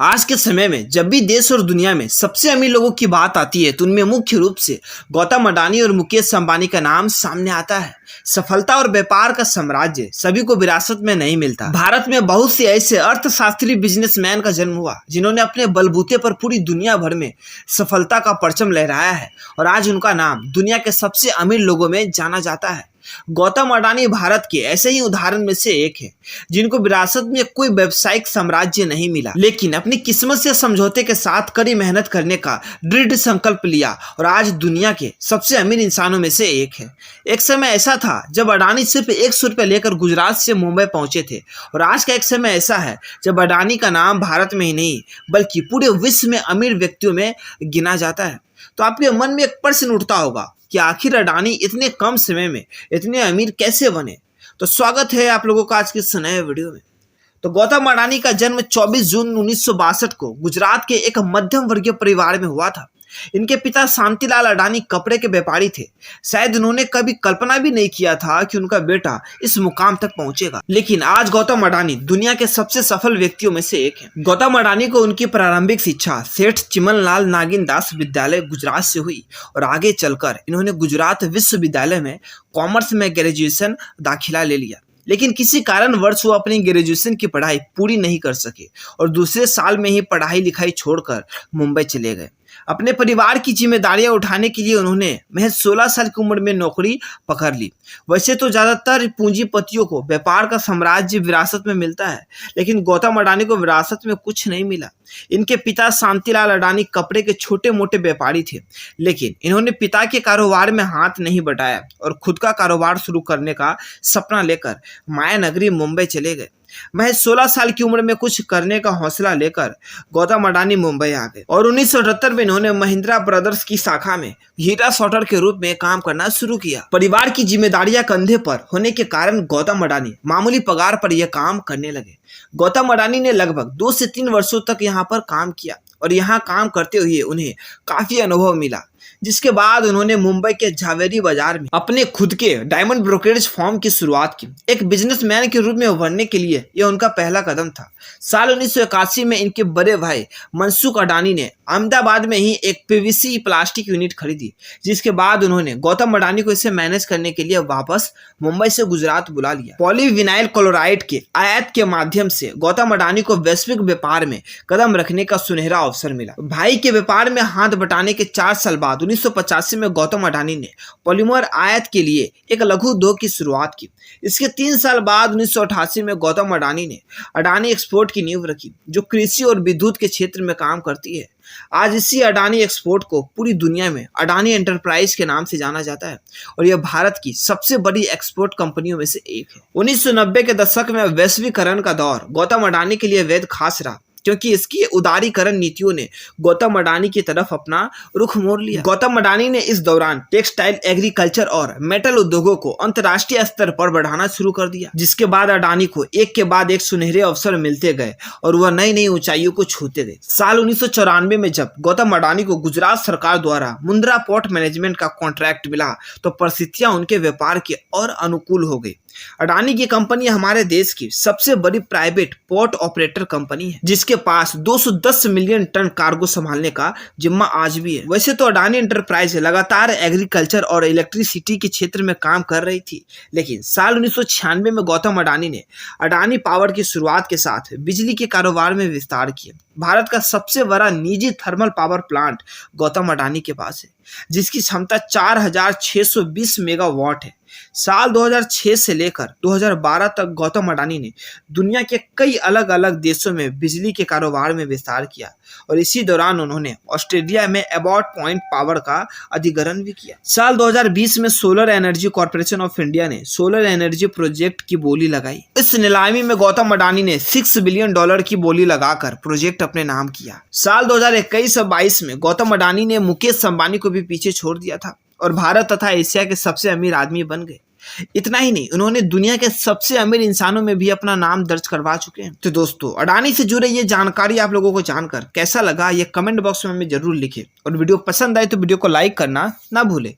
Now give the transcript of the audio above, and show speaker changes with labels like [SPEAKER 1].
[SPEAKER 1] आज के समय में जब भी देश और दुनिया में सबसे अमीर लोगों की बात आती है तो उनमें मुख्य रूप से गौतम अडानी और मुकेश अंबानी का नाम सामने आता है। सफलता और व्यापार का साम्राज्य सभी को विरासत में नहीं मिलता। भारत में बहुत से ऐसे अर्थशास्त्री बिजनेसमैन का जन्म हुआ जिन्होंने अपने बलबूते पर पूरी दुनिया भर में सफलता का परचम लहराया है और आज उनका नाम दुनिया के सबसे अमीर लोगों में जाना जाता है। गौतम अडानी भारत के ऐसे ही उदाहरण में से एक है जिनको विरासत में कोई व्यावसायिक साम्राज्य नहीं मिला, लेकिन अपनी किस्मत से समझौते के साथ कड़ी मेहनत करने का दृढ़ संकल्प लिया और आज दुनिया के सबसे अमीर इंसानों में से एक है। एक समय ऐसा था जब अडानी सिर्फ 100 रुपये लेकर गुजरात से मुंबई पहुंचे थे और आज का एक समय ऐसा है जब अडानी का नाम भारत में ही नहीं बल्कि पूरे विश्व में अमीर व्यक्तियों में गिना जाता है। तो आपके मन में एक प्रश्न उठता होगा कि आखिर अडानी इतने कम समय में इतने अमीर कैसे बने। तो स्वागत है आप लोगों का आज के इस नए वीडियो में। तो गौतम अडानी का जन्म 24 जून 1962 को गुजरात के एक मध्यम वर्गीय परिवार में हुआ था। इनके पिता शांतिलाल अडानी कपड़े के व्यापारी थे। शायद उन्होंने कभी कल्पना भी नहीं किया था कि उनका बेटा इस मुकाम तक पहुंचेगा, लेकिन आज गौतम अडानी दुनिया के सबसे सफल व्यक्तियों में से एक है। गौतम अडानी को उनकी प्रारंभिक शिक्षा सेठ चिमनलाल नागिन दास विद्यालय गुजरात से हुई और आगे चलकर इन्होंने गुजरात विश्वविद्यालय में कॉमर्स में ग्रेजुएशन दाखिला ले लिया, लेकिन किसी कारणवश वो अपनी ग्रेजुएशन की पढ़ाई पूरी नहीं कर सके और दूसरे साल में ही पढ़ाई लिखाई छोड़कर मुंबई चले गए। अपने परिवार की जिम्मेदारियां उठाने के लिए उन्होंने महज 16 साल की उम्र में नौकरी पकड़ ली। वैसे तो ज्यादातर पूंजीपतियों को व्यापार का साम्राज्य विरासत में मिलता है, लेकिन गौतम अडानी को विरासत में कुछ नहीं मिला। इनके पिता शांतिलाल अडानी कपड़े के छोटे मोटे व्यापारी थे, लेकिन इन्होंने पिता के कारोबार में हाथ नहीं बटाया और खुद का कारोबार शुरू करने का सपना लेकर माया नगरी मुंबई चले गए। महज 16 साल की उम्र में कुछ करने का हौसला लेकर गौतम अडानी मुंबई आ गए और 1978 में इन्होंने महिंद्रा ब्रदर्स की शाखा में हीरा सॉर्टर के रूप में काम करना शुरू किया। परिवार की जिम्मेदारियां कंधे पर होने के कारण गौतम अडानी मामूली पगार पर यह काम करने लगे। गौतम अडानी ने लगभग 2 से 3 वर्षों तक यहाँ पर काम किया और यहाँ काम करते हुए उन्हें काफी अनुभव मिला, जिसके बाद उन्होंने मुंबई के झावेरी बाजार में अपने खुद के डायमंड ब्रोकरेज फर्म की शुरुआत की। एक बिजनेसमैन के रूप में उभरने के लिए यह उनका पहला कदम था। साल 1981 में इनके बड़े भाई मनसुख अडानी ने अहमदाबाद में ही एक पीवीसी प्लास्टिक यूनिट खरीदी, जिसके बाद उन्होंने गौतम अडानी को इसे मैनेज करने के लिए वापस मुंबई से गुजरात बुला लिया। पॉलीविनाइल क्लोराइड के आयात के माध्यम से गौतम अडानी को वैश्विक व्यापार में कदम रखने का सुनहरा अवसर मिला। भाई के व्यापार में हाथ बटाने के 4 साल बाद 1985 में गौतम अडानी ने पॉलीमर आयात के लिए एक लघु उद्योग की शुरुआत की। इसके 3 साल बाद 1988 में गौतम अडानी ने अडानी एक्सपोर्ट की नींव रखी, जो कृषि और विद्युत के क्षेत्र में काम करती है। आज इसी अडानी एक्सपोर्ट को पूरी दुनिया में अडानी एंटरप्राइज के नाम से जाना जाता है और यह भारत की सबसे बड़ी एक्सपोर्ट कंपनियों में से एक है। 1990 के दशक में वैश्वीकरण का दौर गौतम अडानी के लिए बेहद खास रहा, क्योंकि इसकी उदारीकरण नीतियों ने गौतम अडानी की तरफ अपना रुख मोड़ लिया। गौतम अडानी ने इस दौरान टेक्सटाइल, एग्रीकल्चर और मेटल उद्योगों को अंतर्राष्ट्रीय स्तर पर बढ़ाना शुरू कर दिया, जिसके बाद अडानी को एक के बाद एक सुनहरे अवसर मिलते गए और वह नई नई ऊंचाइयों को छूते गए। साल 1994 में जब गौतम अडानी को गुजरात सरकार द्वारा मुंद्रा पोर्ट मैनेजमेंट का कॉन्ट्रैक्ट मिला तो परिस्थितियां उनके व्यापार के और अनुकूल हो गई। अडानी की कंपनी हमारे देश की सबसे बड़ी प्राइवेट पोर्ट ऑपरेटर कंपनी है, जिसके पास 210 मिलियन टन कार्गो संभालने का जिम्मा आज भी है। वैसे तो अडानी एंटरप्राइज लगातार एग्रीकल्चर और इलेक्ट्रिसिटी के क्षेत्र में काम कर रही थी, लेकिन साल 1996 में गौतम अडानी ने अडानी पावर की शुरुआत के साथ बिजली के कारोबार में विस्तार किया। भारत का सबसे बड़ा निजी thermal power plant Gautam Adani के पास है, जिसकी क्षमता 4620 मेगावाट है। साल 2006 से लेकर 2012 तक गौतम अडानी ने दुनिया के कई अलग अलग देशों में बिजली के कारोबार में विस्तार किया और इसी दौरान उन्होंने ऑस्ट्रेलिया में एबॉट पॉइंट पावर का अधिग्रहण भी किया। साल 2020 में solar energy corporation of India ने सोलर एनर्जी प्रोजेक्ट की बोली लगाई। इस नीलामी में गौतम अडानी ने $6 बिलियन की बोली लगाकर प्रोजेक्ट अपने नाम किया। साल 2021 और 22 में गौतम अडानी ने मुकेश अंबानी को भी पीछे छोड़ दिया था और भारत तथा एशिया के सबसे अमीर आदमी बन गए। इतना ही नहीं, उन्होंने दुनिया के सबसे अमीर इंसानों में भी अपना नाम दर्ज करवा चुके हैं। तो दोस्तों, अडानी से जुड़े ये जानकारी आप लोगों को जानकर कैसा लगा ये कमेंट बॉक्स में हमें जरूर लिखें और वीडियो पसंद आए तो वीडियो को लाइक करना ना भूलें।